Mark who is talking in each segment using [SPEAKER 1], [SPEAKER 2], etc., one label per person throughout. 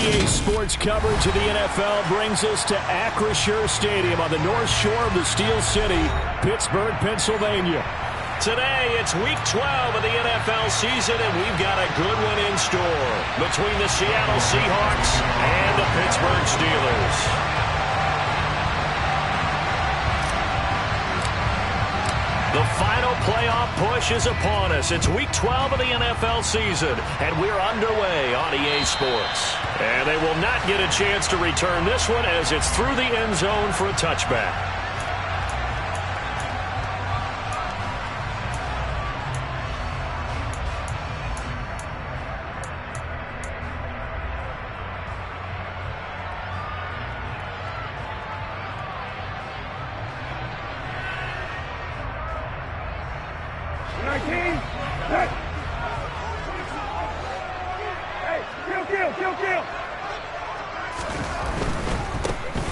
[SPEAKER 1] EA Sports coverage of the NFL brings us to Acrisure Stadium on the north shore of the Steel City, Pittsburgh, Pennsylvania. Today, it's Week 12 of the NFL season, and we've got a good one in store between the Seattle Seahawks and the Pittsburgh Steelers. The final playoff push is upon us. It's Week 12 of the NFL season, and we're underway on EA Sports. And they will not get a chance to return this one as it's through the end zone for a touchback.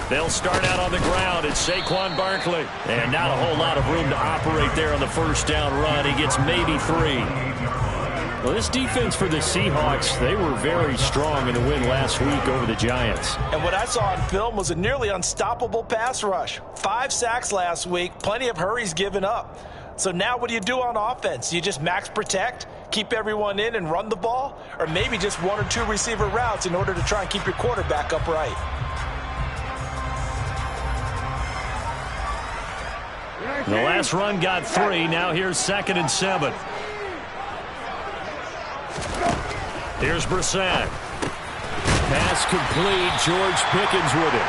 [SPEAKER 1] They'll start out on the ground. It's Saquon Barkley. And not a whole lot of room to operate there on the first down run. He gets maybe 3. Well, this defense for the Seahawks, they were very strong in the win last week over the Giants.
[SPEAKER 2] And what I saw on film was a nearly unstoppable pass rush. 5 sacks last week, plenty of hurries given up. So now what do you do on offense? You just max protect, keep everyone in and run the ball? Or maybe just 1 or 2 receiver routes in order to try and keep your quarterback upright?
[SPEAKER 1] The last run got 3. Now here's 2nd and 7. Here's Brissett. Pass complete. George Pickens with it.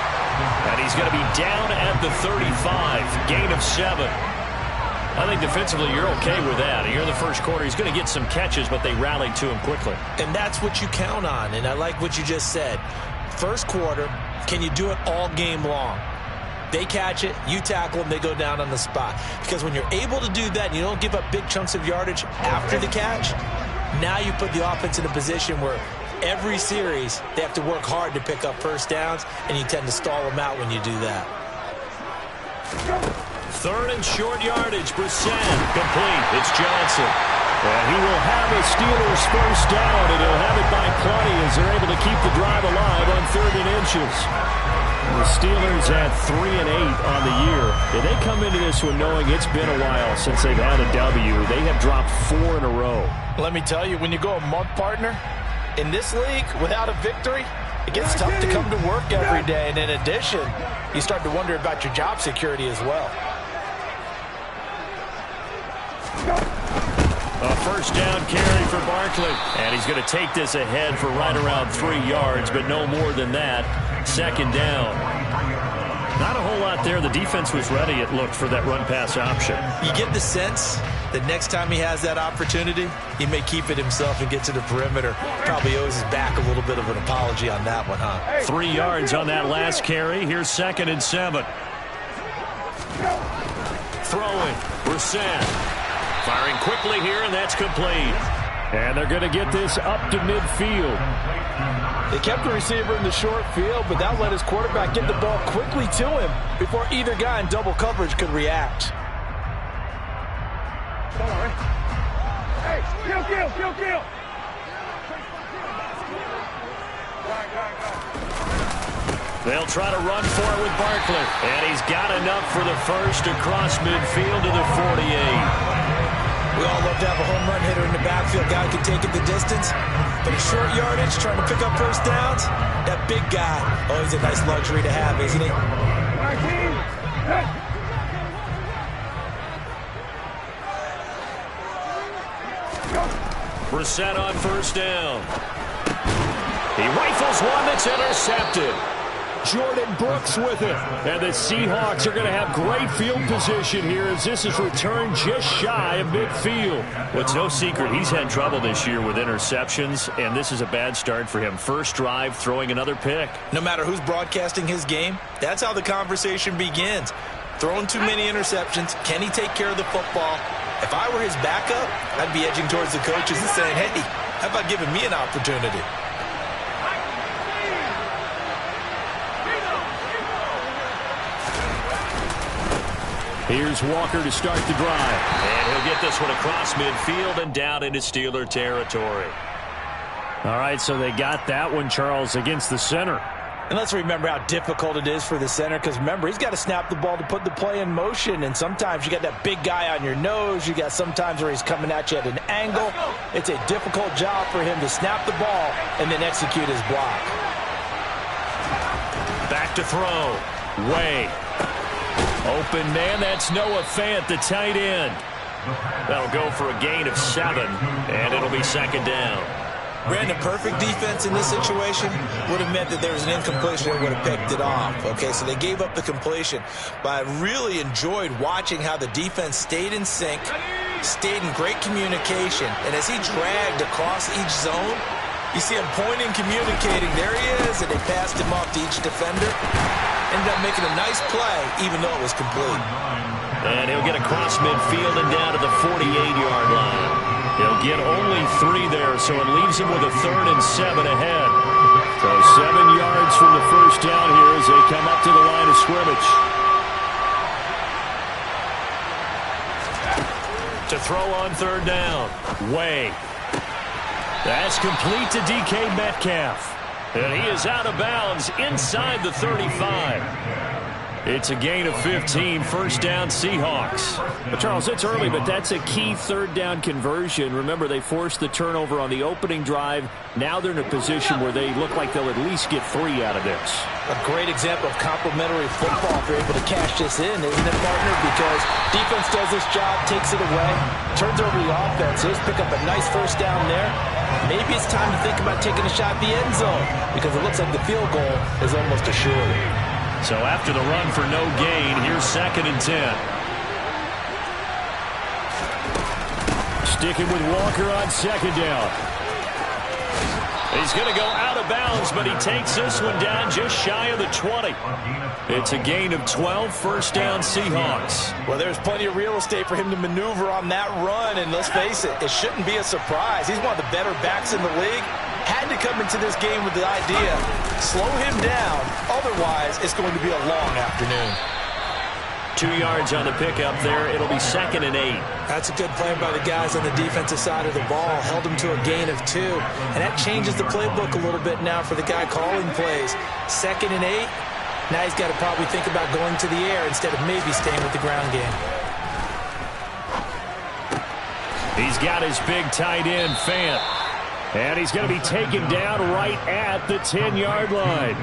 [SPEAKER 1] And he's going to be down at the 35. Gain of 7. I think defensively you're okay with that. Here in the first quarter, he's going to get some catches, but they rallied to him quickly.
[SPEAKER 2] And that's what you count on, and I like what you just said. First quarter, can you do it all game long? They catch it, you tackle them, they go down on the spot. Because when you're able to do that and you don't give up big chunks of yardage after the catch, now you put the offense in a position where every series they have to work hard to pick up first downs, and you tend to stall them out when you do that.
[SPEAKER 1] 3rd and short yardage. Brissett complete. It's Johnson. And he will have a Steelers first down, and he'll have it by plenty as they're able to keep the drive alive on 3rd and inches. The Steelers at 3-8 on the year. And they come into this one knowing it's been a while since they've had a W. They have dropped 4 in a row.
[SPEAKER 2] Let me tell you, when you go a month, partner, in this league without a victory, it gets tough to come to work every day. And in addition, you start to wonder about your job security as well.
[SPEAKER 1] A first down carry for Barkley. And he's going to take this ahead for right around 3 yards, but no more than that. 2nd down. Not a whole lot there. The defense was ready, it looked, for that run-pass option. You
[SPEAKER 2] get the sense that next time he has that opportunity, he may keep it himself and get to the perimeter. Probably owes his back a little bit of an apology on that one, huh?
[SPEAKER 1] 3 yards on that last carry. Here's 2nd and 7. Throwing. Brissett. Firing quickly here, and that's complete. And they're going to get this up to midfield.
[SPEAKER 2] They kept the receiver in the short field, but that let his quarterback get the ball quickly to him before either guy in double coverage could react.
[SPEAKER 3] Hey, kill.
[SPEAKER 1] They'll try to run for it with Barkley. And he's got enough for the first across midfield to the 48.
[SPEAKER 2] We all love to have a home run hitter in the backfield. Guy can take it the distance. But a short yardage, trying to pick up first downs, that big guy, oh, he's a nice luxury to have, isn't he?
[SPEAKER 1] Brissett on first down. He rifles one that's intercepted. Jordan Brooks with it. And the Seahawks are going to have great field position here as this is returned just shy of midfield. Well, it's no secret he's had trouble this year with interceptions, and this is a bad start for him. First drive, throwing another pick.
[SPEAKER 2] No matter who's broadcasting his game, that's how the conversation begins. Throwing too many interceptions. Can he take care of the football? If I were his backup, I'd be edging towards the coaches and saying, hey, how about giving me an opportunity?
[SPEAKER 1] Here's Walker to start the drive. And he'll get this one across midfield and down into Steeler territory. All right, so they got that one, Charles, against the center.
[SPEAKER 2] And let's remember how difficult it is for the center, because remember, he's got to snap the ball to put the play in motion, and sometimes you got that big guy on your nose. You got sometimes where he's coming at you at an angle. It's a difficult job for him to snap the ball and then execute his block.
[SPEAKER 1] Back to throw. Way. Open man, that's Noah Fant, the tight end. That'll go for a gain of 7, and it'll be second down.
[SPEAKER 2] Brandon, perfect defense in this situation would have meant that there was an incompletion that would have picked it off. Okay, so they gave up the completion. But I really enjoyed watching how the defense stayed in sync, stayed in great communication. And as he dragged across each zone, you see him pointing, communicating. There he is, and they passed him off to each defender. Ended up making a nice play, even though it was complete.
[SPEAKER 1] And he'll get across midfield and down to the 48-yard line. He'll get only 3 there, so it leaves him with a 3rd and 7 ahead. So 7 yards from the first down here as they come up to the line of scrimmage. To throw on 3rd down. Way. That's complete to DK Metcalf. And he is out of bounds inside the 35. It's a gain of 15, first down Seahawks. But Charles, it's early, but that's a key 3rd down conversion. Remember, they forced the turnover on the opening drive. Now they're in a position where they look like they'll at least get 3 out of this.
[SPEAKER 2] A great example of complementary football if you're able to cash this in, isn't it, partner? Because defense does this job, takes it away, turns over the offense. Here's pick up a nice first down there. Maybe it's time to think about taking a shot at the end zone because it looks like the field goal is almost assured.
[SPEAKER 1] So after the run for no gain, here's 2nd and 10. Sticking with Walker on 2nd down. He's going to go out of bounds, but he takes this one down just shy of the 20. It's a gain of 12, first down Seahawks.
[SPEAKER 2] Well, there's plenty of real estate for him to maneuver on that run, and let's face it, it shouldn't be a surprise. He's one of the better backs in the league. Had to come into this game with the idea, slow him down, otherwise it's going to be a long afternoon.
[SPEAKER 1] 2 yards on the pickup there. It'll be 2nd and 8.
[SPEAKER 2] That's a good play by the guys on the defensive side of the ball. Held him to a gain of 2. And that changes the playbook a little bit now for the guy calling plays. 2nd and 8. Now he's got to probably think about going to the air instead of maybe staying with the ground game.
[SPEAKER 1] He's got his big tight end, Fant. And he's going to be taken down right at the 10-yard line.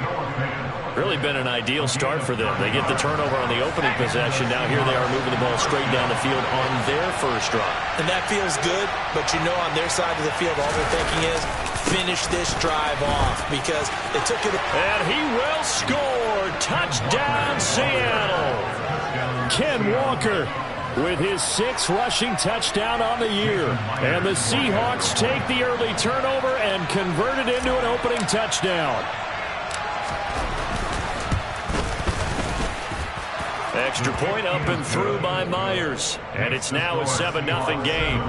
[SPEAKER 1] Really been an ideal start for them. They get the turnover on the opening possession. Now here they are moving the ball straight down the field on their first drive.
[SPEAKER 2] And that feels good, but you know on their side of the field all they're thinking is finish this drive off because they took it.
[SPEAKER 1] And he will score. Touchdown, Seattle. Ken Walker with his 6th rushing touchdown on the year. And the Seahawks take the early turnover and convert it into an opening touchdown. Extra point up and through by Myers. And it's now a 7-0 game.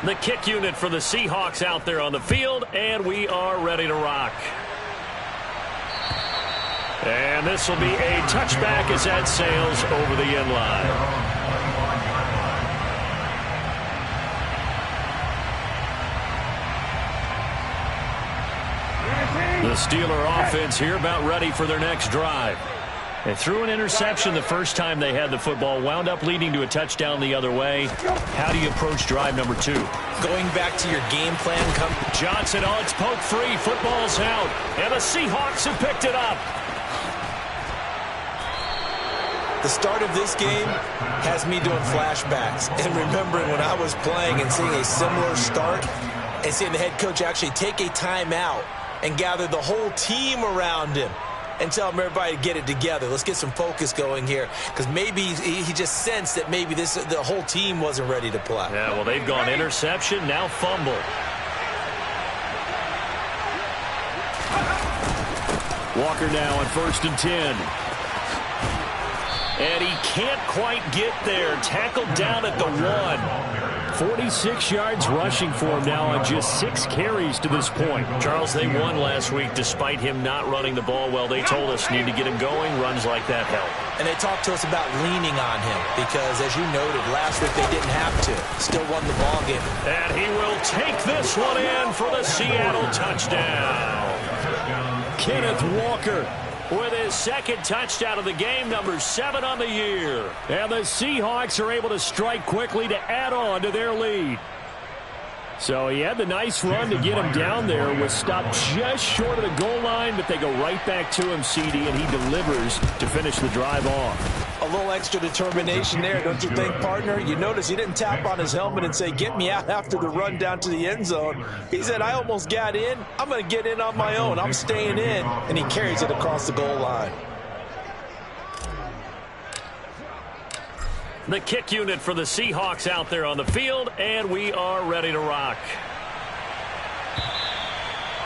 [SPEAKER 1] The kick unit for the Seahawks out there on the field, and we are ready to rock. And this will be a touchback as that sails over the end line. The Steeler offense here about ready for their next drive. They threw an interception the first time they had the football, wound up leading to a touchdown the other way. How do you approach drive number 2?
[SPEAKER 2] Going back to your game plan.
[SPEAKER 1] Johnson, oh, it's poke free. Football's out. And the Seahawks have picked it up.
[SPEAKER 2] The start of this game has me doing flashbacks and remembering when I was playing and seeing a similar start and seeing the head coach actually take a timeout and gather the whole team around him and tell him everybody to get it together. Let's get some focus going here because maybe he just sensed that maybe the whole team wasn't ready to play.
[SPEAKER 1] Yeah, well, they've gone interception, now fumble. Walker now on 1st and 10. And he can't quite get there. Tackled down at the 1. 46 yards rushing for him now on just 6 carries to this point.
[SPEAKER 4] Charles, they won last week despite him not running the ball well. They told us need to get him going. Runs like that help.
[SPEAKER 2] And they talked to us about leaning on him because, as you noted, last week they didn't have to. Still won the ball game.
[SPEAKER 1] And he will take this one in for the Seattle touchdown. Kenneth Walker with his second touchdown of the game, number 7 on the year. And the Seahawks are able to strike quickly to add on to their lead. So he had the nice run to get him down there, was stopped just short of the goal line, but they go right back to him, CD, and he delivers to finish the drive off.
[SPEAKER 2] A little extra determination there, don't you think, partner? You notice he didn't tap on his helmet and say, get me out after the run down to the end zone. He said, I almost got in. I'm going to get in on my own. I'm staying in. And he carries it across the goal line.
[SPEAKER 1] The kick unit for the Seahawks out there on the field, and we are ready to rock.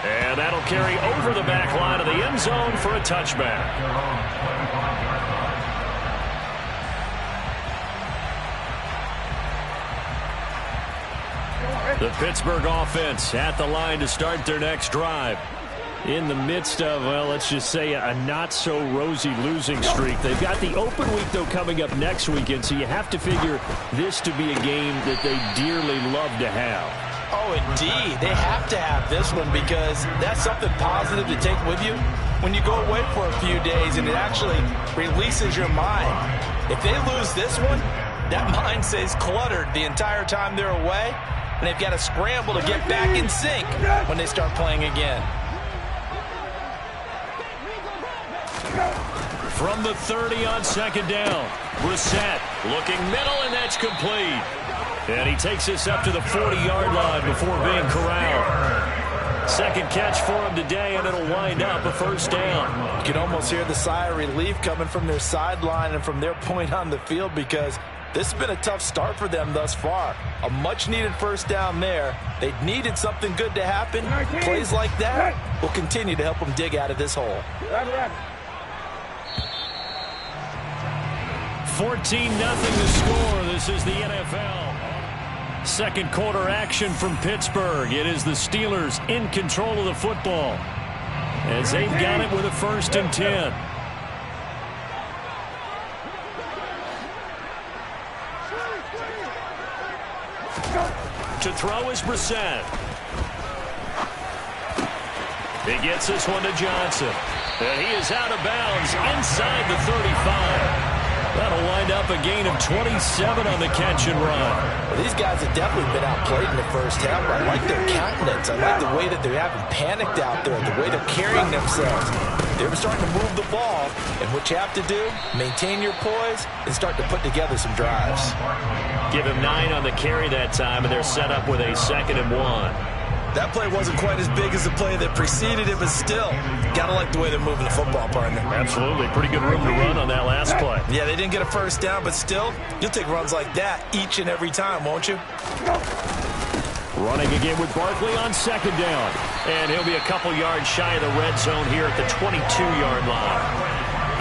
[SPEAKER 1] And that'll carry over the back line of the end zone for a touchback. The Pittsburgh offense at the line to start their next drive. In the midst of, well, let's just say a not-so-rosy losing streak. They've got the open week, though, coming up next weekend, so you have to figure this to be a game that they dearly love to have.
[SPEAKER 2] Oh, indeed. They have to have this one because that's something positive to take with you when you go away for a few days, and it actually releases your mind. If they lose this one, that mind stays cluttered the entire time they're away, and they've got to scramble to get back in sync when they start playing again.
[SPEAKER 1] From the 30 on second down, Brissett looking middle, and that's complete. And he takes this up to the 40-yard line before being corralled. Second catch for him today, and it'll wind up a first down.
[SPEAKER 2] You can almost hear the sigh of relief coming from their sideline and from their point on the field because this has been a tough start for them thus far. A much-needed first down there. They needed something good to happen. Plays like that will continue to help them dig out of this hole.
[SPEAKER 1] 14-0 the score. This is the NFL. Second quarter action from Pittsburgh. It is the Steelers in control of the football as they've got it with a 1st and 10. To throw is Brissett. He gets this one to Johnson. And he is out of bounds inside the 35. That'll wind up a gain of 27 on the catch and run.
[SPEAKER 2] Well, these guys have definitely been outplayed in the first half. I like their countenance. I like the way that they haven't panicked out there, the way they're carrying themselves. They're starting to move the ball, and what you have to do, maintain your poise and start to put together some drives.
[SPEAKER 1] Give him 9 on the carry that time, and they're set up with a 2nd and 1.
[SPEAKER 2] That play wasn't quite as big as the play that preceded it, but still, gotta like the way they're moving the football, partner.
[SPEAKER 1] Absolutely. Pretty good room to run on that last play.
[SPEAKER 2] Yeah, they didn't get a first down, but still, you'll take runs like that each and every time, won't you?
[SPEAKER 1] Running again with Barkley on second down. And he'll be a couple yards shy of the red zone here at the 22-yard line.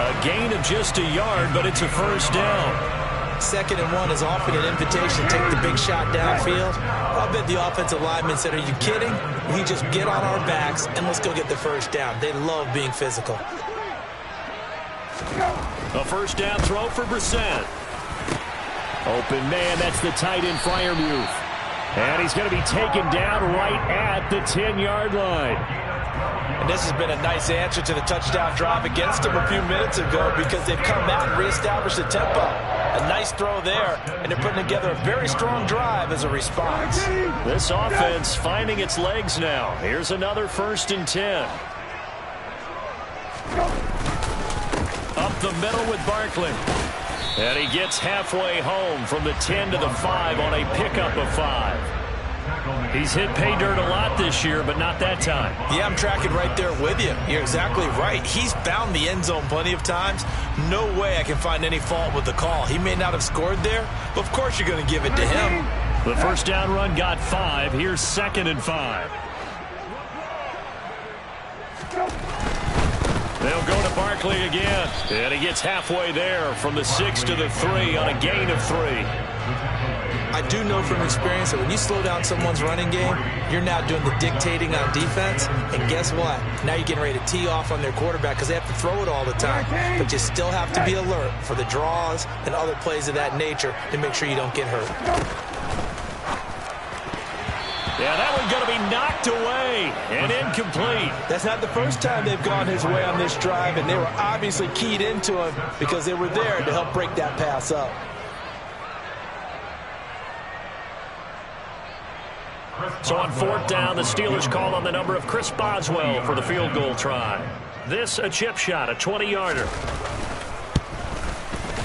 [SPEAKER 1] A gain of just a yard, but it's a first down.
[SPEAKER 2] 2nd and 1 is often an invitation to take the big shot downfield. I bet the offensive lineman said, are you kidding? We just get on our backs and let's go get the first down. They love being physical.
[SPEAKER 1] A first down throw for Brissett. Open man, that's the tight end Freiermuth. And he's going to be taken down right at the 10-yard line.
[SPEAKER 2] And this has been a nice answer to the touchdown drive against them a few minutes ago because they've come out and reestablished the tempo. A nice throw there, and they're putting together a very strong drive as a response.
[SPEAKER 1] This offense finding its legs now. Here's another 1st and 10. Up the middle with Barkley. And he gets halfway home from the 10 to the 5 on a pickup of 5. He's hit pay dirt a lot this year, but not that time.
[SPEAKER 2] Yeah, I'm tracking right there with you. You're exactly right. He's found the end zone plenty of times. No way I can find any fault with the call. He may not have scored there, but of course you're going to give it to him.
[SPEAKER 1] The first down run got 5. Here's 2nd and 5. They'll go to Barkley again. And he gets halfway there from the 6 to the 3 on a gain of 3.
[SPEAKER 2] I do know from experience that when you slow down someone's running game, you're now doing the dictating on defense. And guess what? Now you're getting ready to tee off on their quarterback because they have to throw it all the time. But you still have to be alert for the draws and other plays of that nature to make sure you don't get hurt.
[SPEAKER 1] Yeah, that one's going to be knocked away and incomplete.
[SPEAKER 2] That's not the first time they've gone his way on this drive, and they were obviously keyed into him because they were there to help break that pass up.
[SPEAKER 1] So on 4th down, the Steelers call on the number of Chris Boswell for the field goal try. This a chip shot, a 20-yarder.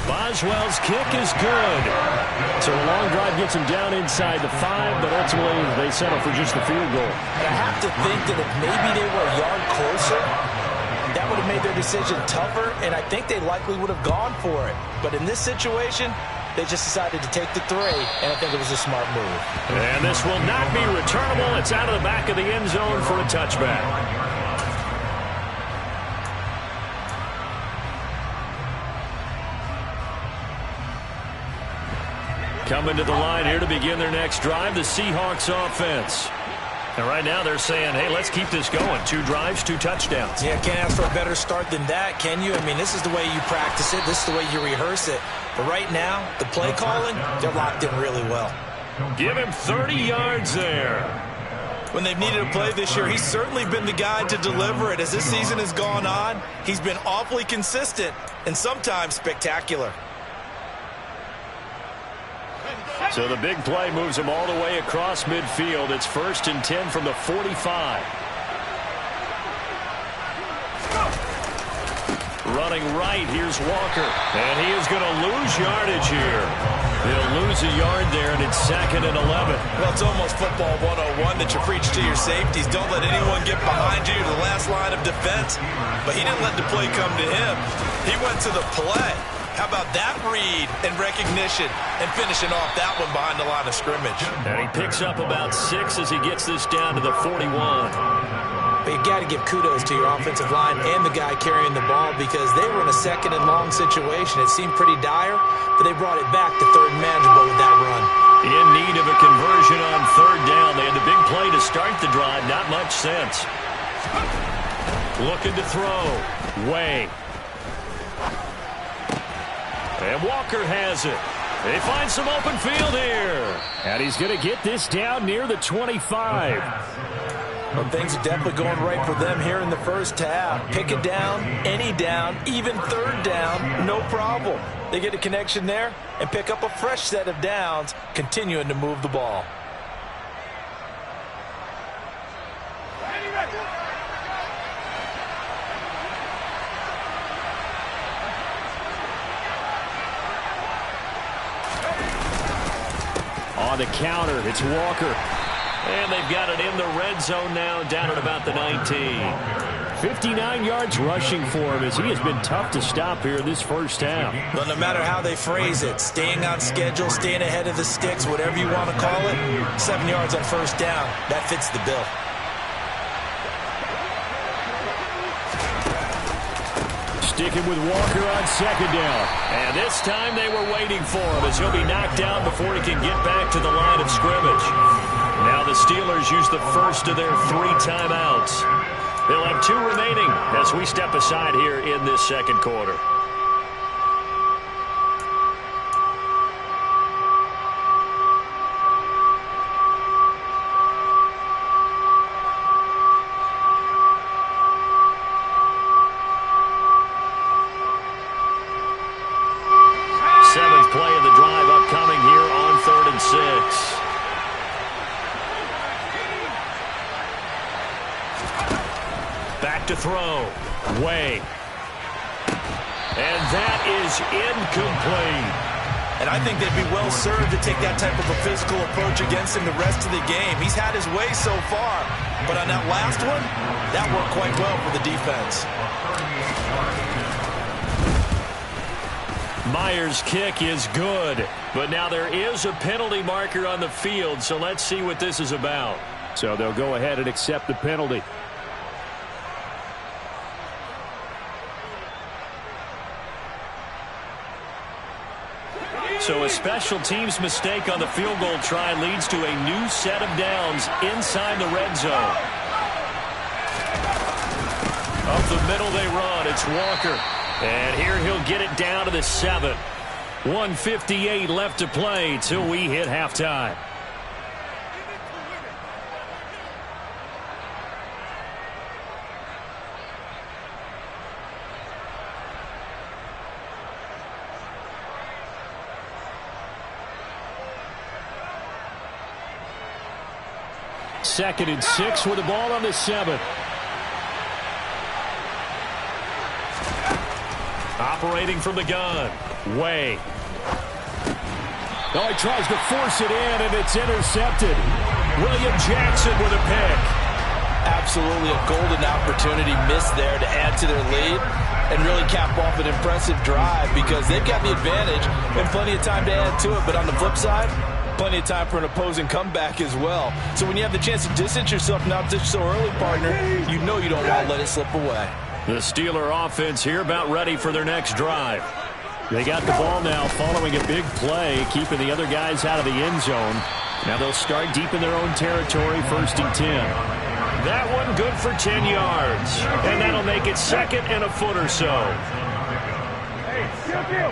[SPEAKER 1] Boswell's kick is good. So a long drive gets him down inside the 5, but ultimately they settle for just the field goal.
[SPEAKER 2] And I have to think that if maybe they were a yard closer, that would have made their decision tougher, and I think they likely would have gone for it. But in this situation, they just decided to take the 3, and I think it was a smart move.
[SPEAKER 1] And this will not be returnable. It's out of the back of the end zone for a touchback. Coming to the line here to begin their next drive, the Seahawks offense. And right now they're saying, hey, let's keep this going. 2 drives, 2 touchdowns.
[SPEAKER 2] Yeah, can't ask for a better start than that, can you? I mean, this is the way you practice it. This is the way you rehearse it. But right now, the play calling, they're locked in really well.
[SPEAKER 1] Give him 30 yards there.
[SPEAKER 2] When they've needed a play this year, he's certainly been the guy to deliver it. As this season has gone on, he's been awfully consistent and sometimes spectacular.
[SPEAKER 1] So the big play moves him all the way across midfield. It's 1st and 10 from the 45. Running right, here's Walker. And he is going to lose yardage here. He'll lose a yard there, and it's 2nd and 11.
[SPEAKER 2] Well, it's almost football 101 that you preach to your safeties. Don't let anyone get behind you to the last line of defense. But he didn't let the play come to him. He went to the play. How about that read and recognition and finishing off that one behind the line of scrimmage?
[SPEAKER 1] And he picks up about 6 as he gets this down to the 41.
[SPEAKER 2] But you got to give kudos to your offensive line and the guy carrying the ball because they were in a 2nd and long situation. It seemed pretty dire, but they brought it back to 3rd and manageable with that run.
[SPEAKER 1] In need of a conversion on 3rd down. They had the big play to start the drive. Not much sense. Looking to throw. Way. And Walker has it. They find some open field here. And he's going to get this down near the 25.
[SPEAKER 2] Well, things are definitely going right for them here in the first half. Pick it down, any down, even 3rd down, no problem. They get a connection there and pick up a fresh set of downs, continuing to move the ball.
[SPEAKER 1] On the counter, it's Walker. And they've got it in the red zone now, down at about the 19. 59 yards rushing for him as he has been tough to stop here in this first half.
[SPEAKER 2] Well, no matter how they phrase it, staying on schedule, staying ahead of the sticks, whatever you want to call it, 7 yards on 1st down, that fits the bill.
[SPEAKER 1] Sticking with Walker on 2nd down. And this time they were waiting for him as he'll be knocked down before he can get back to the line of scrimmage. Now the Steelers use the first of their 3 timeouts. They'll have 2 remaining as we step aside here in this 2nd quarter. Play of the drive upcoming here on 3rd and 6. Back to throw. Way. And that is incomplete.
[SPEAKER 2] And I think they'd be well served to take that type of a physical approach against him the rest of the game. He's had his way so far, but on that last one, that worked quite well for the defense.
[SPEAKER 1] Myers' kick is good, but now there is a penalty marker on the field, so let's see what this is about. So they'll go ahead and accept the penalty. So a special teams mistake on the field goal try leads to a new set of downs inside the red zone. Up the middle they run. It's Walker. And here he'll get it down to the 7. 1:58 left to play till we hit halftime. Second and 6 with the ball on the 7. Operating from the gun. Way. Oh, he tries to force it in, and it's intercepted. William Jackson with a pick.
[SPEAKER 2] Absolutely a golden opportunity missed there to add to their lead and really cap off an impressive drive because they've got the advantage and plenty of time to add to it. But on the flip side, plenty of time for an opposing comeback as well. So when you have the chance to distance yourself not just so early, partner, you know you don't want to let it slip away.
[SPEAKER 1] The Steeler offense here about ready for their next drive. They got the ball now following a big play, keeping the other guys out of the end zone. Now they'll start deep in their own territory, 1st and 10. That one good for 10 yards. And that'll make it 2nd and a foot or so.
[SPEAKER 3] Hey, kill.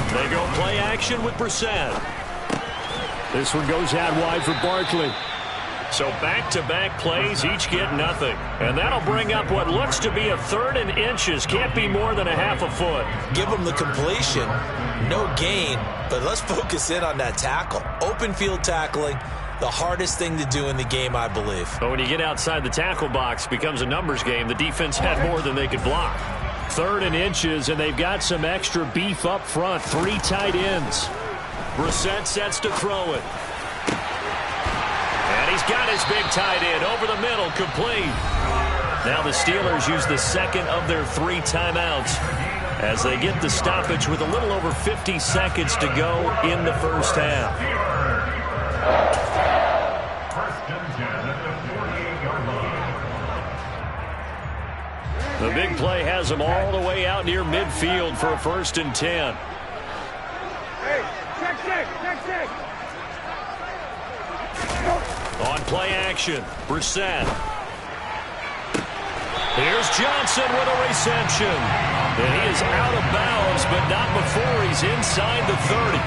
[SPEAKER 1] They go play action with Brissett. This one goes out wide for Barkley. So back-to-back plays, each get nothing. And that'll bring up what looks to be a 3rd and inches. Can't be more than a half a foot.
[SPEAKER 2] Give them the completion. No gain, but let's focus in on that tackle. Open field tackling, the hardest thing to do in the game, I believe.
[SPEAKER 1] But when you get outside the tackle box, it becomes a numbers game. The defense had more than they could block. 3rd and inches, and they've got some extra beef up front. 3 tight ends. Brissett sets to throw it. And he's got his big tight end over the middle, complete. Now the Steelers use the 2nd of their 3 timeouts as they get the stoppage with a little over 50 seconds to go in the first half. The big play has them all the way out near midfield for a 1st and 10.
[SPEAKER 3] Hey, check.
[SPEAKER 1] On play action, Brissett. Here's Johnson with a reception. And he is out of bounds, but not before he's inside the 30.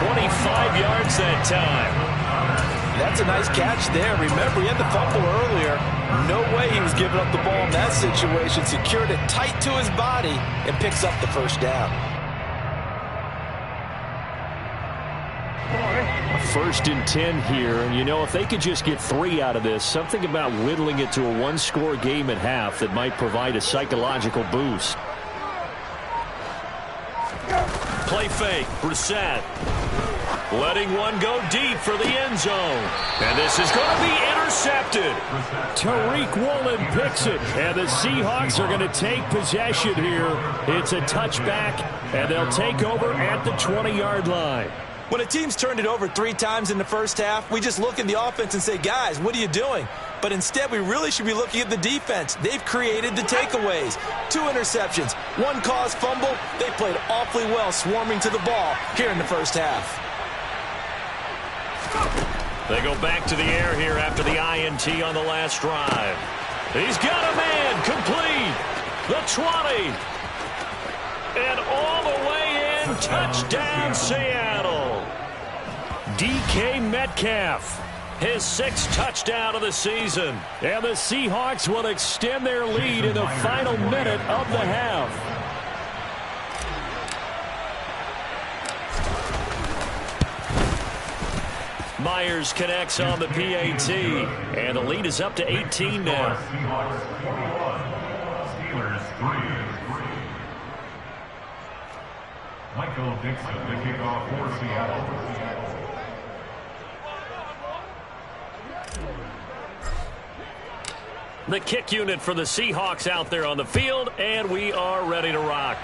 [SPEAKER 1] 25 yards that time.
[SPEAKER 2] That's a nice catch there. Remember, he had the fumble earlier. No way he was giving up the ball in that situation. Secured it tight to his body and picks up the 1st down.
[SPEAKER 1] 1st and 10 here, and you know, if they could just get 3 out of this, something about whittling it to a 1-score game at half that might provide a psychological boost. Play fake, Brissett. Letting one go deep for the end zone. And this is going to be intercepted. Tariq Woolen picks it, and the Seahawks are going to take possession here. It's a touchback, and they'll take over at the 20-yard line.
[SPEAKER 2] When a team's turned it over 3 times in the first half, we just look at the offense and say, guys, what are you doing? But instead, we really should be looking at the defense. They've created the takeaways. 2 interceptions, 1 caused fumble. They played awfully well swarming to the ball here in the first half.
[SPEAKER 1] They go back to the air here after the INT on the last drive. He's got a man, complete. The 20. And all the way in, touchdown Seattle. DK Metcalf, his 6th touchdown of the season. And the Seahawks will extend their lead in the final minute of the half. Myers connects on the PAT, and the lead is up to 18 now.
[SPEAKER 5] Michael Dixon, the kickoff for Seattle.
[SPEAKER 1] The kick unit for the Seahawks out there on the field, and we are ready to rock.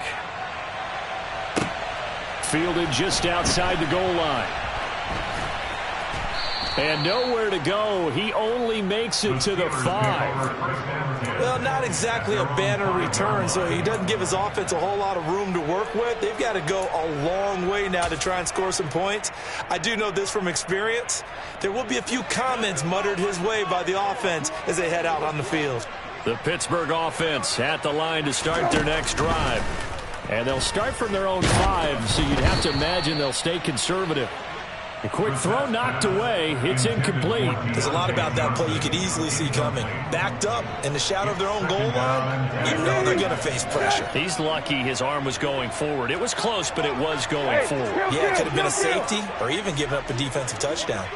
[SPEAKER 1] Fielded just outside the goal line. And nowhere to go. He only makes it to the 5.
[SPEAKER 2] Well, not exactly a banner return, so he doesn't give his offense a whole lot of room to work with. They've got to go a long way now to try and score some points. I do know this from experience. There will be a few comments muttered his way by the offense as they head out on the field.
[SPEAKER 1] The Pittsburgh offense at the line to start their next drive. And they'll start from their own 5, so you'd have to imagine they'll stay conservative. A quick throw knocked away. It's incomplete.
[SPEAKER 2] There's a lot about that play you could easily see coming. Backed up in the shadow of their own goal line, you know they're going to face pressure.
[SPEAKER 1] He's lucky his arm was going forward. It was close, but it was going forward.
[SPEAKER 2] Yeah, it could have been a safety or even given up a defensive touchdown.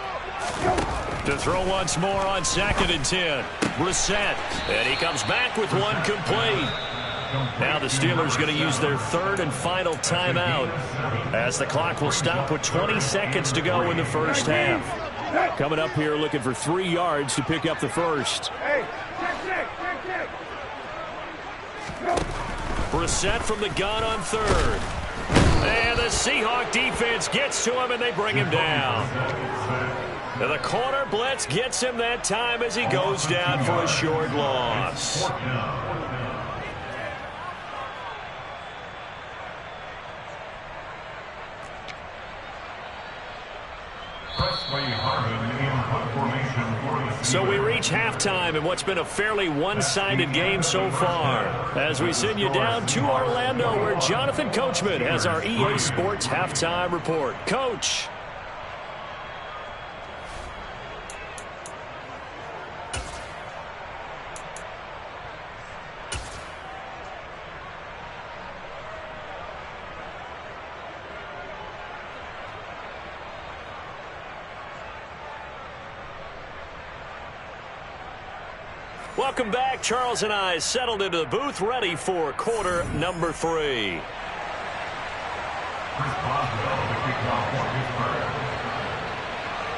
[SPEAKER 1] To throw once more on 2nd and 10. Brissett. And he comes back with one complete. Now the Steelers going to use their 3rd and final timeout as the clock will stop with 20 seconds to go in the first half. Coming up here looking for 3 yards to pick up the first. Brissett from the gun on 3rd. And the Seahawk defense gets to him and they bring him down. And the corner blitz gets him that time as he goes down for a short loss. So we reach halftime in what's been a fairly one-sided game so far. As we send you down to Orlando, where Jonathan Coachman has our EA Sports halftime report. Coach. Welcome back. Charles and I settled into the booth, ready for quarter number 3.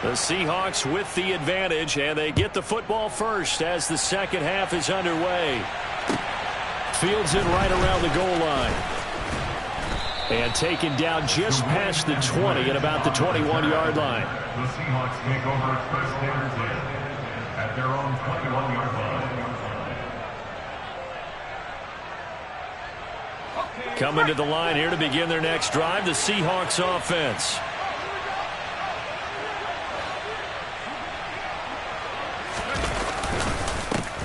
[SPEAKER 1] The Seahawks with the advantage, and they get the football first as the second half is underway. Fields it right around the goal line. And taken down just past the 20 at about the 21-yard line.
[SPEAKER 5] The Seahawks take over first standards at their own 21-yard line.
[SPEAKER 1] Coming to the line here to begin their next drive, the Seahawks offense.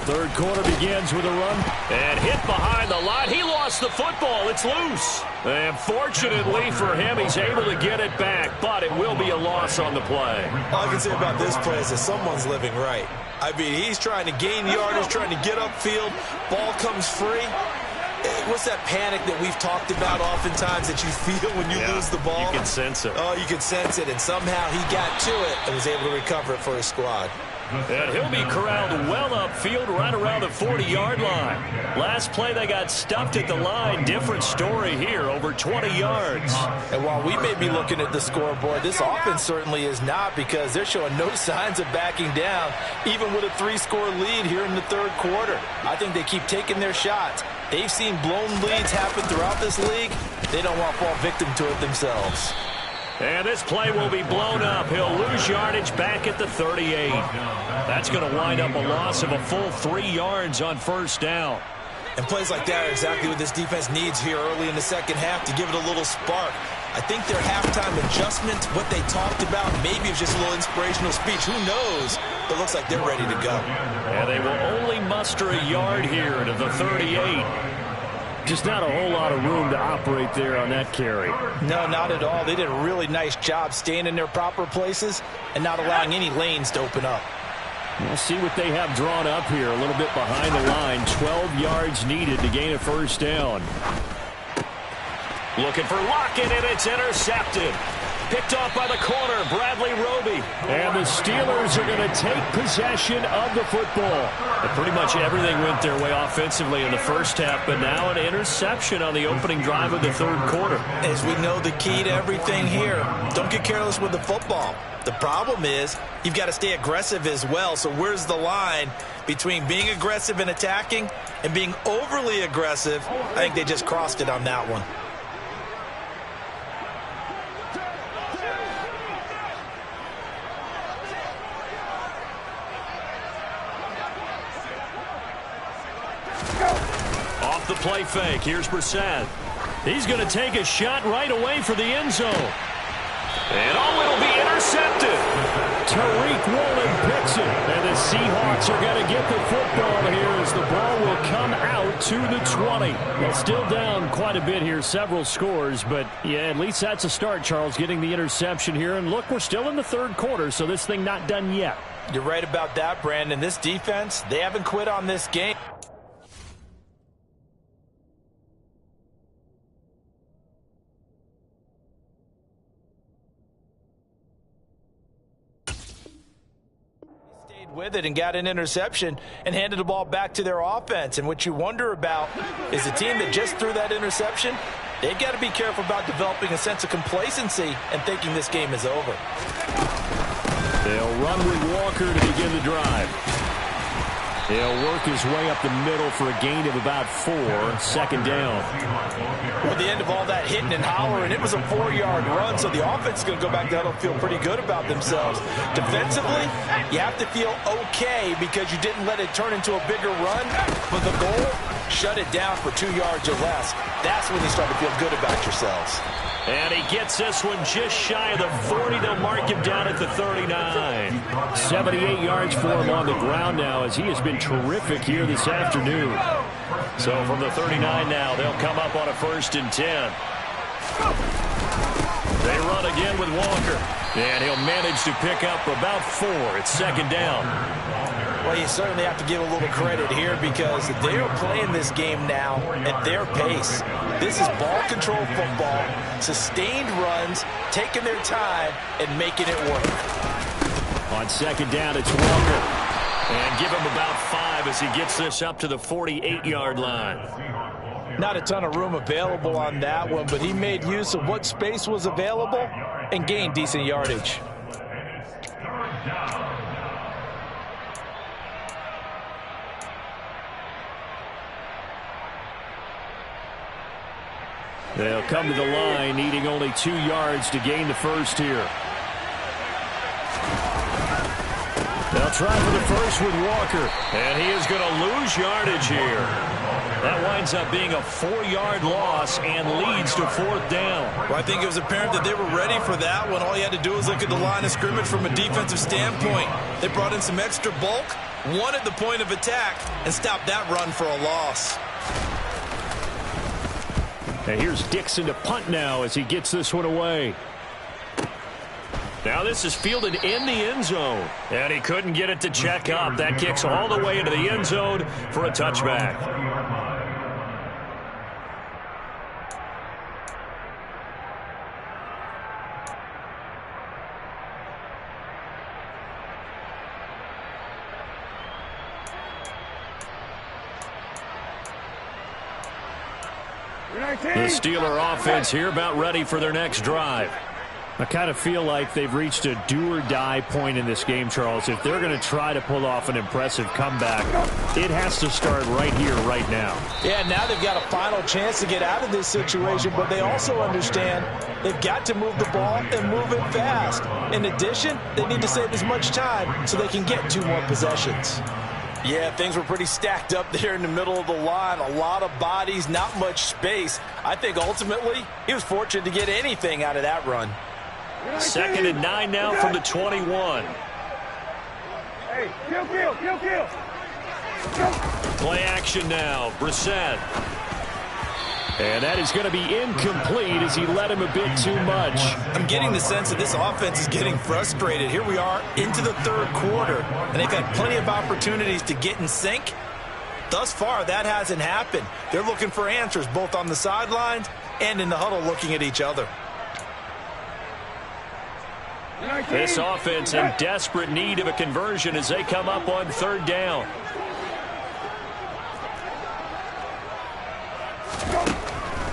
[SPEAKER 1] Third quarter begins with a run. And hit behind the line. He lost the football. It's loose. And fortunately for him, he's able to get it back, but it will be a loss on the play.
[SPEAKER 2] All I can say about this play is that someone's living right. I mean, he's trying to gain yardage, trying to get upfield. Ball comes free. What's that panic that we've talked about oftentimes that you feel when you lose the ball?
[SPEAKER 1] You can sense it.
[SPEAKER 2] Oh, you can sense it, and somehow he got to it and was able to recover it for his squad.
[SPEAKER 1] And he'll be corralled well upfield right around the 40-yard line. Last play, they got stuffed at the line. Different story here, over 20 yards.
[SPEAKER 2] And while we may be looking at the scoreboard, this offense certainly is not, because they're showing no signs of backing down, even with a 3-score lead here in the third quarter. I think they keep taking their shots. They've seen blown leads happen throughout this league. They don't want to fall victim to it themselves.
[SPEAKER 1] And this play will be blown up. He'll lose yardage back at the 38. That's going to wind up a loss of a full 3 yards on first down.
[SPEAKER 2] And plays like that are exactly what this defense needs here early in the second half to give it a little spark. I think their halftime adjustment, what they talked about, maybe it was just a little inspirational speech. Who knows? But it looks like they're ready to go.
[SPEAKER 1] And they will only muster a yard here to the 38. Just not a whole lot of room to operate there on that carry.
[SPEAKER 2] No, not at all. They did a really nice job staying in their proper places and not allowing any lanes to open up.
[SPEAKER 1] We'll see what they have drawn up here. A little bit behind the line. 12 yards needed to gain a first down. Looking for Lockett, and it's intercepted. Picked off by the corner, Bradley Roby. And the Steelers are going to take possession of the football. And pretty much everything went their way offensively in the first half, but now an interception on the opening drive of the third quarter.
[SPEAKER 2] As we know, the key to everything here, don't get careless with the football. The problem is you've got to stay aggressive as well. So where's the line between being aggressive and attacking and being overly aggressive? I think they just crossed it on that one.
[SPEAKER 1] play fake. Here's Brissett. He's going to take a shot right away for the end zone. And it'll be intercepted. Tariq Woolen picks it. And the Seahawks are going to get the football here as the ball will come out to the 20. They're still down quite a bit here, several scores. But, yeah, at least that's a start, Charles, getting the interception here. And, look, we're still in the third quarter, so this thing not done yet.
[SPEAKER 2] You're right about that, Brandon. This defense, they haven't quit on this game. With it and got an interception and handed the ball back to their offense. And what you wonder about is the team that just threw that interception, they've got to be careful about developing a sense of complacency and thinking this game is over.
[SPEAKER 1] They'll run with Walker to begin the drive. He'll work his way up the middle for a gain of about 4, second down.
[SPEAKER 2] With the end of all that hitting and hollering, it was a 4-yard run, so the offense is going to go back down and feel pretty good about themselves. Defensively, you have to feel okay because you didn't let it turn into a bigger run, but the goal, shut it down for 2 yards or less. That's when you start to feel good about yourselves.
[SPEAKER 1] And he gets this one just shy of the 40. They'll mark him down at the 39. 78 yards for him on the ground now as he has been terrific here this afternoon. So from the 39 now, they'll come up on a 1st and 10. They run again with Walker. And he'll manage to pick up about 4. It's second down.
[SPEAKER 2] Well, you certainly have to give a little credit here because they are playing this game now at their pace. This is ball control football, sustained runs, taking their time, and making it work.
[SPEAKER 1] On second down, it's Walker. And give him about 5 as he gets this up to the 48-yard line.
[SPEAKER 2] Not a ton of room available on that one, but he made use of what space was available and gained decent yardage.
[SPEAKER 1] They'll come to the line, needing only 2 yards to gain the first here. They'll try for the first with Walker. And he is going to lose yardage here. That winds up being a 4-yard loss and leads to 4th down.
[SPEAKER 2] Well, I think it was apparent that they were ready for that one. All you had to do was look at the line of scrimmage from a defensive standpoint. They brought in some extra bulk, wanted the point of attack, and stopped that run for a loss.
[SPEAKER 1] And here's Dixon to punt now as he gets this one away. Now this is fielded in the end zone. And he couldn't get it to check up. That kicks all the way into the end zone for a touchback. The Steeler offense here about ready for their next drive. I kind of feel like they've reached a do-or-die point in this game, Charles. If they're going to try to pull off an impressive comeback, it has to start right here, right now.
[SPEAKER 2] Yeah, now they've got a final chance to get out of this situation, but they also understand they've got to move the ball and move it fast. In addition, they need to save as much time so they can get 2 more possessions. Yeah, things were pretty stacked up there in the middle of the line. A lot of bodies, not much space. I think ultimately he was fortunate to get anything out of that run.
[SPEAKER 1] 2nd and 9 now from the 21.
[SPEAKER 3] Hey, kill.
[SPEAKER 1] Play action now. Brissett. And that is going to be incomplete as he led him a bit too much.
[SPEAKER 2] I'm getting the sense that this offense is getting frustrated. Here we are into the 3rd quarter, and they've had plenty of opportunities to get in sync. Thus far, that hasn't happened. They're looking for answers both on the sidelines and in the huddle looking at each other.
[SPEAKER 1] This offense in desperate need of a conversion as they come up on 3rd down.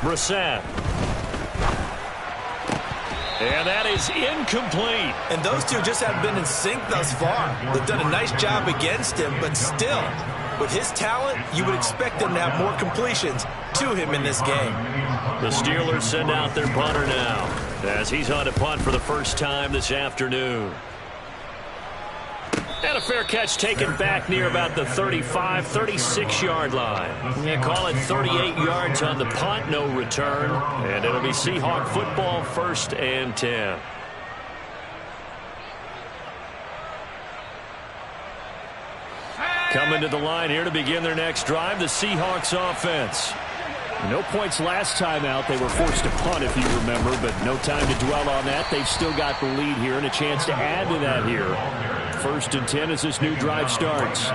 [SPEAKER 1] Brissett. And that is incomplete.
[SPEAKER 2] And those two just haven't been in sync thus far. They've done a nice job against him, but still, with his talent, you would expect them to have more completions to him in this game.
[SPEAKER 1] The Steelers send out their punter now as he's on to punt for the first time this afternoon.
[SPEAKER 4] And a fair catch taken back near about the 35, 36-yard line. Yeah, call it 38 yards on the punt, no return. And it'll be Seahawk football, 1st and 10. Coming to the line here to begin their next drive, the Seahawks offense. No points last time out. They were forced to punt, if you remember, but no time to dwell on that. They've still got the lead here and a chance to add to that here. 1st and 10 as this new drive starts.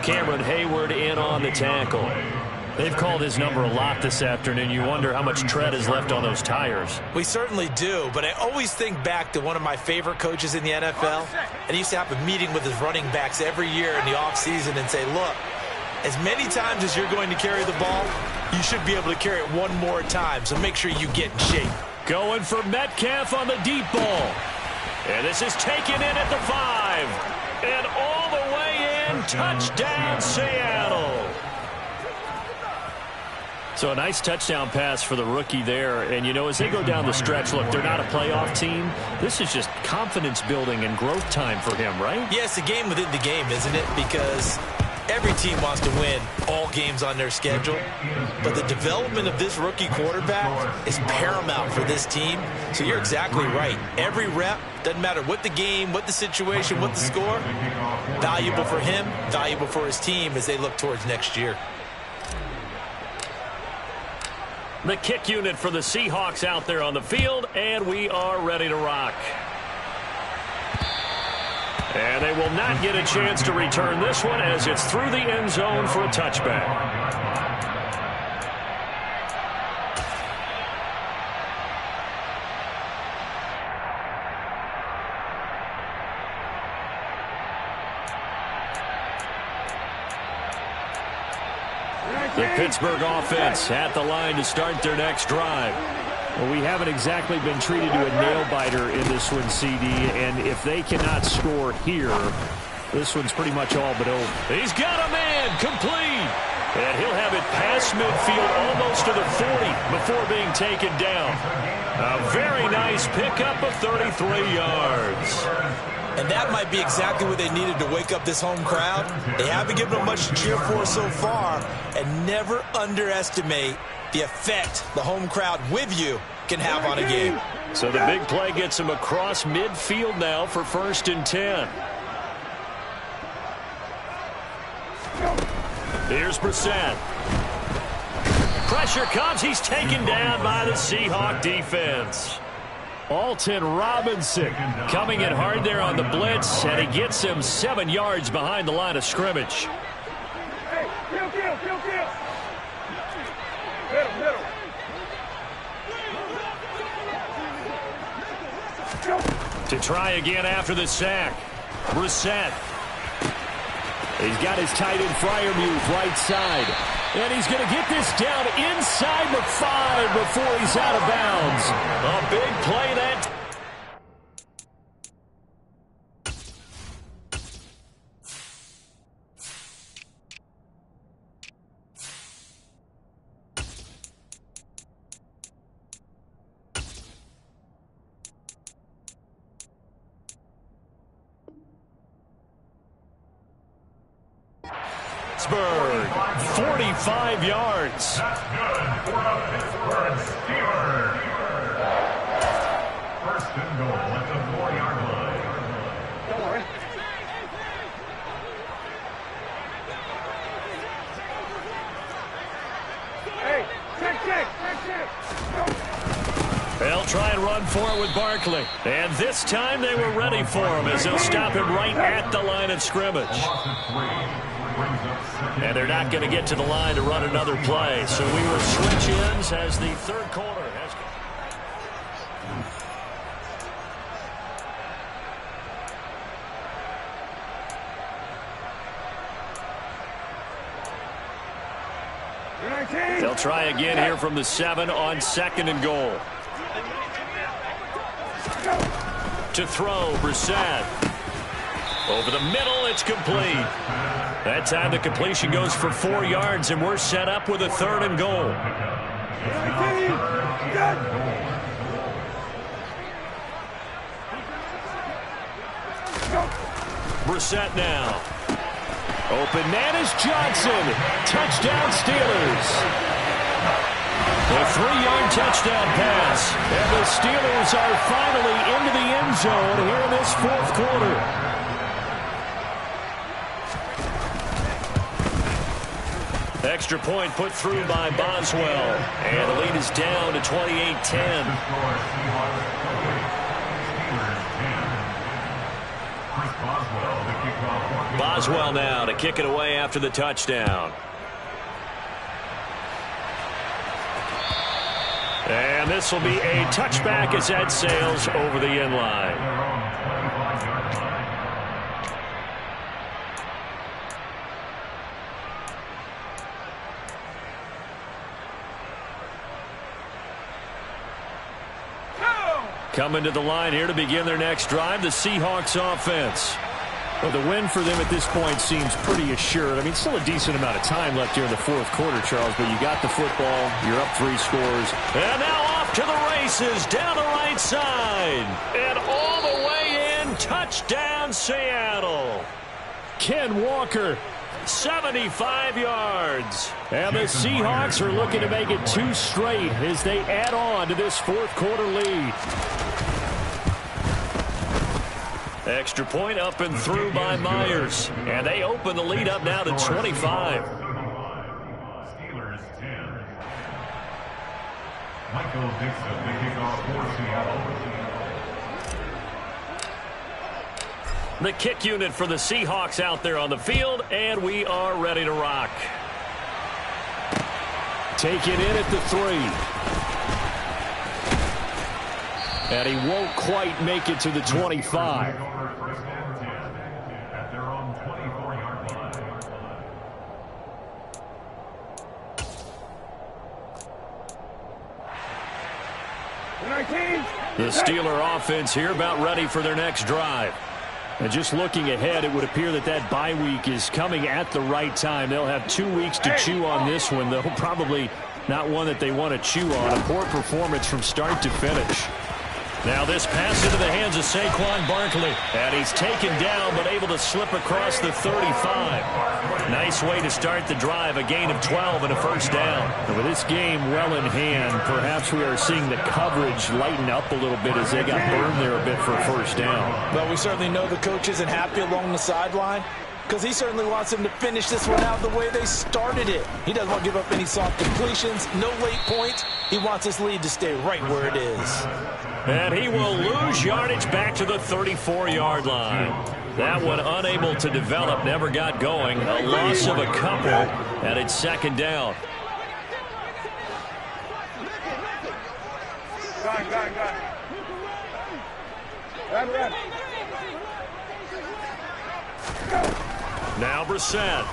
[SPEAKER 4] Cameron Hayward in on the tackle. They've called his number a lot this afternoon. You wonder how much tread is left on those tires.
[SPEAKER 2] We certainly do, but I always think back to one of my favorite coaches in the NFL. And he used to have a meeting with his running backs every year in the offseason and say, look, as many times as you're going to carry the ball, you should be able to carry it one more time, so make sure you get in shape.
[SPEAKER 4] Going for Metcalf on the deep ball. And this is taken in at the 5. And all the way in, touchdown Seattle. So a nice touchdown pass for the rookie there. And, you know, as they go down the stretch, look, they're not a playoff team. This is just confidence building and growth time for him, right?
[SPEAKER 2] Yeah, it's a game within the game, isn't it? Because every team wants to win all games on their schedule. But the development of this rookie quarterback is paramount for this team. So you're exactly right. Every rep, doesn't matter what the game, what the situation, what the score, valuable for him, valuable for his team as they look towards next year.
[SPEAKER 4] The kick unit for the Seahawks out there on the field, and we are ready to rock. And they will not get a chance to return this one as it's through the end zone for a touchback. The Pittsburgh offense at the line to start their next drive. Well, we haven't exactly been treated to a nail-biter in this one, CD, and if they cannot score here, this one's pretty much all but over. He's got a man, complete. And he'll have it past midfield almost to the 40 before being taken down. A very nice pickup of 33 yards.
[SPEAKER 2] And that might be exactly what they needed to wake up this home crowd. They haven't given them much to cheer for so far, and never underestimate the effect the home crowd with you can have on a game.
[SPEAKER 4] So the big play gets him across midfield now for 1st and 10. Here's Brissett. Pressure comes. He's taken down by the Seahawk defense. Alton Robinson coming in hard there on the blitz, and he gets him 7 yards behind the line of scrimmage.
[SPEAKER 3] Hey, kill. Middle.
[SPEAKER 4] To try again after the sack. Brissett. He's got his tight end Freiermuth right side. And he's going to get this down inside the 5 before he's out of bounds. A big play that. Pittsburgh, 45 yards.
[SPEAKER 5] That's good for the Pittsburgh Steelers. 1st and goal at the 4-yard line.
[SPEAKER 3] Don't worry. Hey, check.
[SPEAKER 4] They'll try and run for it with Barkley. And this time they were ready for him as they'll stop him right at the line of scrimmage. And they're not going to get to the line to run another play. So we will switch ends as the third quarter has come. They'll try again here from the 7 on 2nd and goal. To throw, Brissett. Over the middle, it's complete. That time the completion goes for 4 yards, and we're set up with a 3rd and goal.
[SPEAKER 1] Brissett now. Open man is Johnson. Touchdown Steelers. A 3-yard touchdown pass. And the Steelers are finally into the end zone here in this fourth quarter. Extra point put through by Boswell. And the lead is down to 28-10. Boswell now to kick it away after the touchdown. And this will be a touchback as that sails over the end line. Coming to the line here to begin their next drive, the Seahawks offense. Well, the win for them at this point seems pretty assured. I mean, still a decent amount of time left here in the fourth quarter, Charles, but you got the football, you're up 3 scores. And now off to the races, down the right side. And all the way in, touchdown Seattle. Ken Walker, 75 yards. And the Seahawks are looking to make it 2 straight as they add on to this fourth quarter lead. Extra point up and through by Myers. And they open the lead up now to 25.
[SPEAKER 5] Steelers 10. Michael Dixon, the kickoff for Seattle.
[SPEAKER 1] The kick unit for the Seahawks out there on the field, and we are ready to rock. Take it in at the 3. And he won't quite make it to the 25.
[SPEAKER 5] At their own 24-yard line.
[SPEAKER 1] The Steeler offense here about ready for their next drive. And just looking ahead, it would appear that that bye week is coming at the right time. They'll have 2 weeks to chew on this one, though probably not one that they want to chew on. A poor performance from start to finish. Now this pass into the hands of Saquon Barkley. And he's taken down but able to slip across the 35. Nice way to start the drive. A gain of 12 and a first down. And with this game well in hand, perhaps we are seeing the coverage lighten up a little bit as they got burned there a bit for a first down.
[SPEAKER 2] Well, we certainly know the coach isn't happy along the sideline, because he certainly wants them to finish this one out the way they started it. He doesn't want to give up any soft completions, no late points. He wants his lead to stay right where it is.
[SPEAKER 1] And he will lose yardage back to the 34-yard line. That one unable to develop, never got going. A loss of a couple, and it's second down.
[SPEAKER 3] Got it.
[SPEAKER 1] Now Brissett.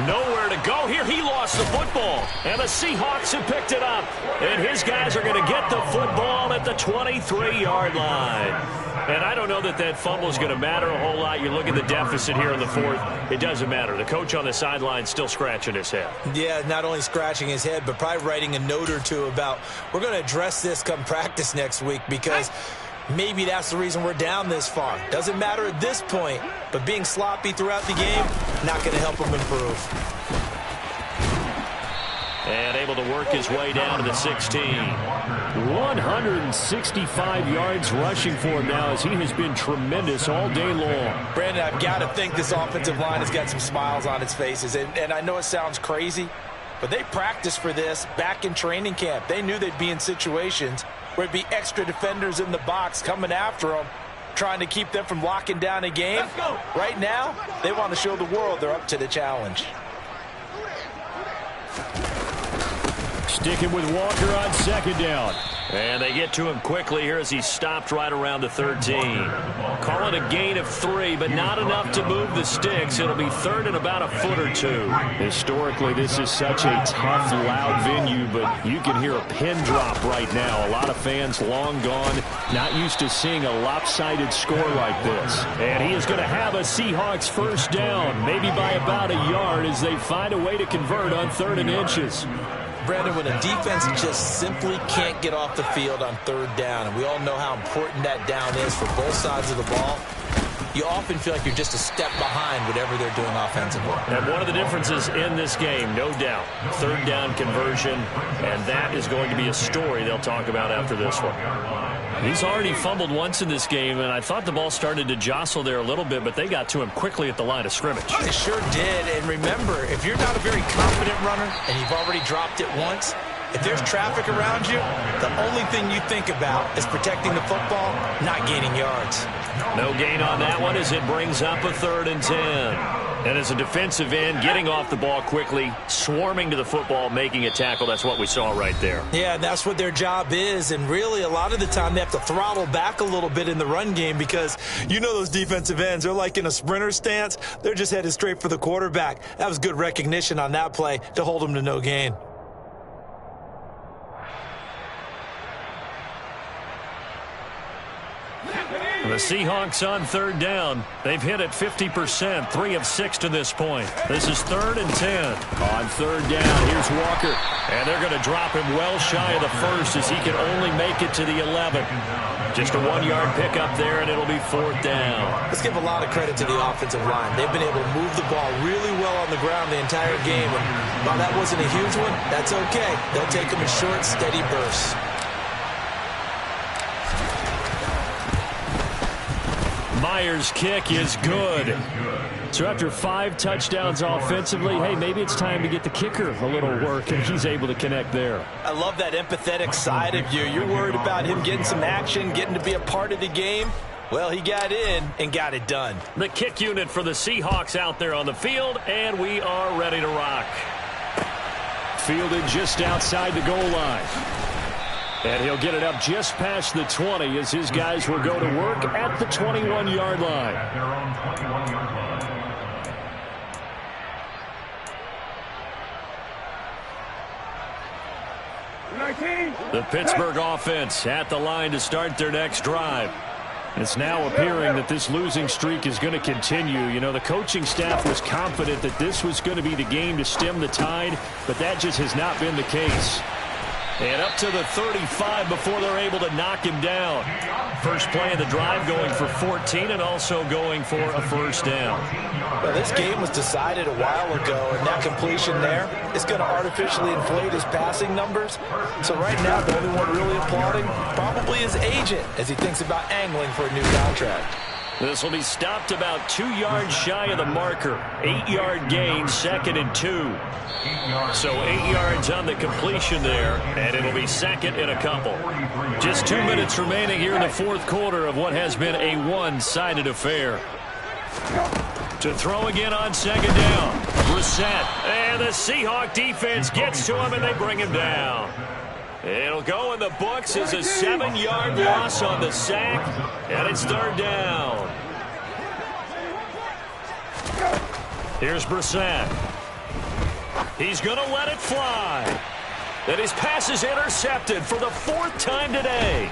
[SPEAKER 1] Nowhere to go here. He lost the football. And the Seahawks have picked it up. And his guys are going to get the football at the 23-yard line. And I don't know that that fumble is going to matter a whole lot. You look at the deficit here in the fourth. It doesn't matter. The coach on the sideline still scratching his head.
[SPEAKER 2] Yeah, not only scratching his head, but probably writing a note or two about, we're going to address this come practice next week, because maybe that's the reason we're down this far. Doesn't matter at this point, but being sloppy throughout the game, not going to help him improve.
[SPEAKER 1] And able to work his way down to the 16. 165 yards rushing for him now, as he has been tremendous all day long.
[SPEAKER 2] Brandon, I've got to think this offensive line has got some smiles on its faces. And I know it sounds crazy, but they practiced for this back in training camp. They knew they'd be in situations where it'd be extra defenders in the box coming after them, trying to keep them from locking down a game. Right now, they want to show the world they're up to the challenge.
[SPEAKER 1] Sticking with Walker on second down. And they get to him quickly here as he stopped right around the 13. Call it a gain of 3, but not enough to move the sticks. It'll be third and about a foot or 2. Historically, this is such a tough, loud venue, but you can hear a pin drop right now. A lot of fans long gone, not used to seeing a lopsided score like this. And he is going to have a Seahawks first down, maybe by about a yard, as they find a way to convert on 3rd and inches.
[SPEAKER 2] Brandon, when a defense just simply can't get off the field on 3rd down, and we all know how important that down is for both sides of the ball, you often feel like you're just a step behind whatever they're doing offensively.
[SPEAKER 4] And one of the differences in this game, no doubt, third down conversion, and that is going to be a story they'll talk about after this one. He's already fumbled once in this game, and I thought the ball started to jostle there a little bit, but they got to him quickly at the line of scrimmage.
[SPEAKER 2] They sure did, and remember, if you're not a very confident runner and you've already dropped it once, if there's traffic around you, the only thing you think about is protecting the football, not gaining yards.
[SPEAKER 4] No gain on that one as it brings up a 3rd and 10. And as a defensive end, getting off the ball quickly, swarming to the football, making a tackle, that's what we saw right there.
[SPEAKER 2] Yeah, that's what their job is, and really a lot of the time they have to throttle back a little bit in the run game because you know those defensive ends, they're like in a sprinter stance. They're just headed straight for the quarterback. That was good recognition on that play to hold them to no gain.
[SPEAKER 4] The Seahawks on 3rd down. They've hit it 50%, 3 of 6 to this point. This is 3rd and 10. On 3rd down, here's Walker. And they're going to drop him well shy of the 1st as he can only make it to the 11. Just a 1-yard pickup there, and it'll be 4th down.
[SPEAKER 2] Let's give a lot of credit to the offensive line. They've been able to move the ball really well on the ground the entire game. And while that wasn't a huge one, that's okay. They'll take them in short, steady bursts.
[SPEAKER 4] Myers' kick is good. So after 5 touchdowns offensively, hey, maybe it's time to get the kicker a little work, and he's able to connect there.
[SPEAKER 2] I love that empathetic side of you. You're worried about him getting some action, getting to be a part of the game. Well, he got in and got it done.
[SPEAKER 4] The kick unit for the Seahawks out there on the field, and we are ready to rock.
[SPEAKER 1] Fielded just outside the goal line.
[SPEAKER 4] And he'll get it up just past the 20 as his guys will go to work at the 21-yard line.
[SPEAKER 5] At their own 21-yard line.
[SPEAKER 1] line.
[SPEAKER 4] The Pittsburgh offense at the line to start their next drive. It's now appearing that this losing streak is going to continue. You know, the coaching staff was confident that this was going to be the game to stem the tide, but that just has not been the case. And up to the 35 before they're able to knock him down. First play of the drive going for 14 and also going for a 1st down.
[SPEAKER 2] Well, this game was decided a while ago, and that completion there is going to artificially inflate his passing numbers. So right now, the only one really applauding probably his agent as he thinks about angling for a new contract.
[SPEAKER 4] This will be stopped about 2 yards shy of the marker. 8-yard gain, 2nd and 2. So 8 yards on the completion there, and it'll be 2nd and a couple. Just 2 minutes remaining here in the 4th quarter of what has been a one-sided affair. To throw again on 2nd down. Brissett, and the Seahawk defense gets to him, and they bring him down. It'll go in the books as a 7-yard loss on the sack, and it's 3rd down. Here's Brissett. He's going to let it fly. And his pass is intercepted for the 4th time today.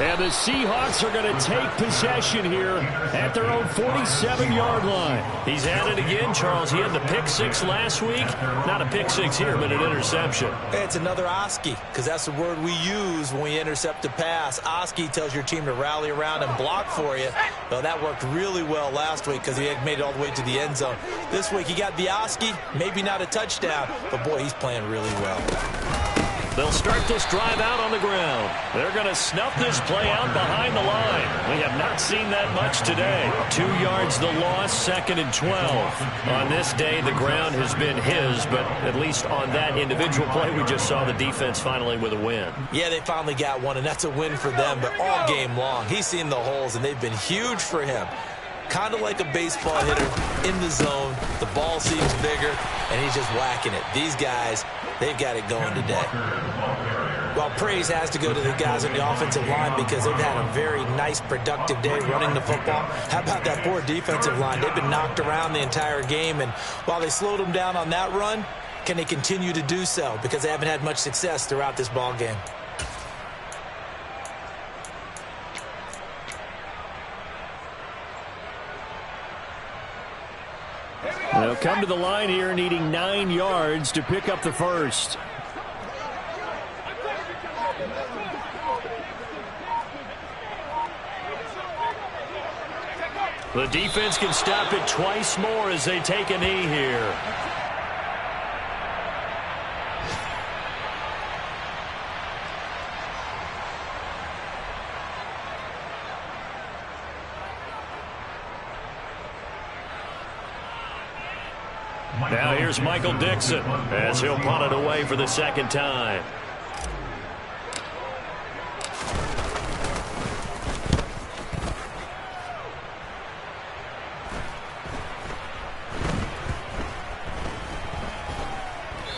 [SPEAKER 4] And the Seahawks are going to take possession here at their own 47-yard line. He's at it again, Charles. He had the pick 6 last week. Not a pick 6 here, but an interception.
[SPEAKER 2] It's another Oski, because that's the word we use when we intercept a pass. Oski tells your team to rally around and block for you. Well, that worked really well last week because he had made it all the way to the end zone. This week he got the Oski, maybe not a touchdown, but boy, he's playing really well.
[SPEAKER 4] They'll start this drive out on the ground. They're going to snuff this play out behind the line. We have not seen that much today. 2 yards the loss, 2nd and 12. On this day, the ground has been his, but at least on that individual play, we just saw the defense finally with a win.
[SPEAKER 2] Yeah, they finally got one, and that's a win for them, but all game long, he's seen the holes, and they've been huge for him. Kind of like a baseball hitter in the zone. The ball seems bigger, and he's just whacking it. These guys, they've got it going today. Well, praise has to go to the guys on the offensive line because they've had a very nice, productive day running the football. How about that poor defensive line? They've been knocked around the entire game, and while they slowed them down on that run, can they continue to do so? Because they haven't had much success throughout this ball game.
[SPEAKER 4] They'll come to the line here needing 9 yards to pick up the first.
[SPEAKER 1] The defense can stop it twice more as they take a knee here. Now here's Michael Dixon as he'll punt it away for the second time.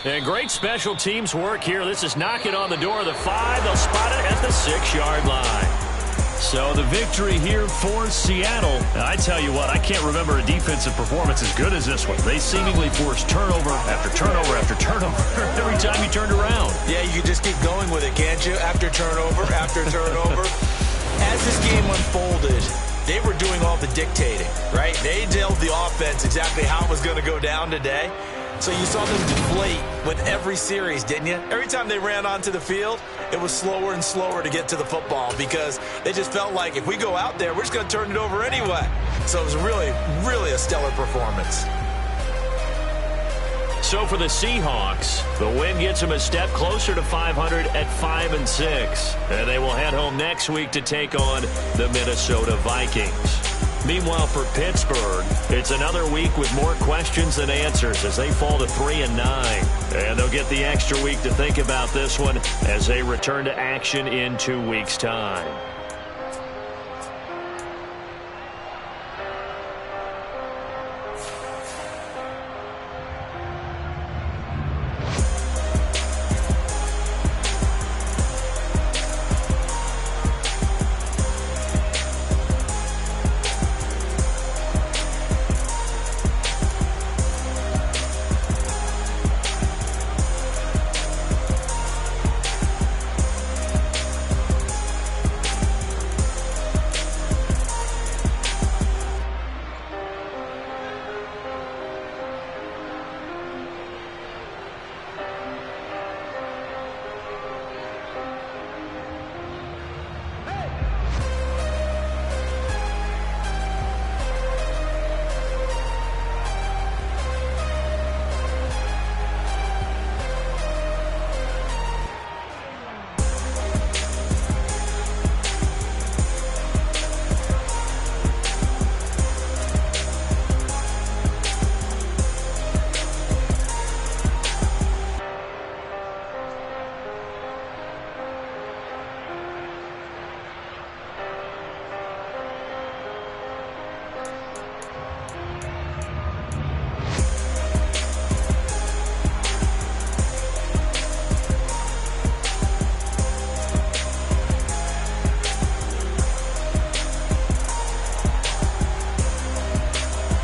[SPEAKER 1] And great special teams work here. This is knocking on the door of the 5. They'll spot it at the 6-yard line. So the victory here for Seattle. I tell you what, I can't remember a defensive performance as good as this one. They seemingly forced turnover after turnover after turnover every time you turned around.
[SPEAKER 2] Yeah, you can just keep going with it, can't you? After turnover, after turnover. As this game unfolded, they were doing all the dictating, right? They told the offense exactly how it was going to go down today. So you saw them deflate with every series, didn't you? Every time they ran onto the field, it was slower and slower to get to the football because they just felt like if we go out there, we're just going to turn it over anyway. So it was really, really a stellar performance.
[SPEAKER 1] So for the Seahawks, the win gets them a step closer to 500 at 5-6. And they will head home next week to take on the Minnesota Vikings. Meanwhile, for Pittsburgh, it's another week with more questions than answers as they fall to 3-9. And they'll get the extra week to think about this one as they return to action in 2 weeks' time.